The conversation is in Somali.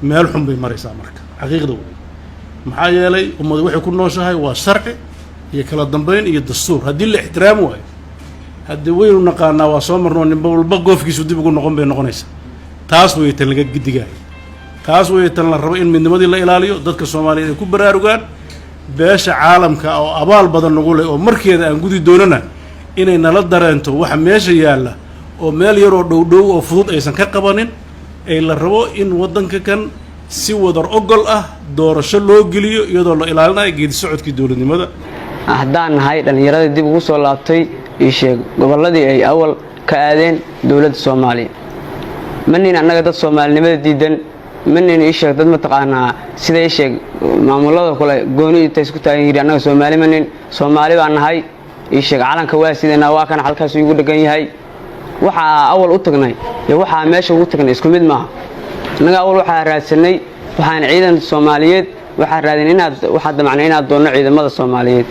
meel xun bay maraysaa marka xaqiiqda wey maxaa yeelay ummadu waxay ku nooshahay waa sharci iyo kala dambeyn iyo dastuur haddii la ixtiraami waayo haddii waynu naqaanaa waa soo marnoo ninba walba goofkiisu dib ugu noqon bay noqonaysaa taas way tan laga gidigaayo taas way tan la rabo in midnimadii la ilaaliyo dadka Soomaaliyeed ay ku baraarugaan beesha caalamka oo abaal badan nagu leh oo markeeda aan gudi doonana inay nala dareento waxa meesha yaala oo meel yar oo dhow oo fudud aysan ka qabanin ay la rabo in wadanka kan si wadar ogol ah doorasho loo geliyo iyadoo la ilaalinayo geedi socodkii dawladnimada haddaan nahay dhalinyarada dib ugu soo laabtay ii sheeg goboladii ay awal ka aadeen dawladda Soomaaliya manina annaga dad Soomaalinimada diidan manina ii sheeg dad mataqaanaa sida ii sheeg maamulada kale gooni inta isku taagan yiri annaga Soomaali baan nahay ii sheeg calanka waa sidana waa kan halkaas ugu dhagan yahay waxa awal u tagnay iyo waxa meesha ugu tagnay isku mid ma anaga awal waxa raadsanay waxaan ciidan Soomaaliyeed waxa raadin inaad waxa damacnay inaad doono ciidamada Soomaaliyeed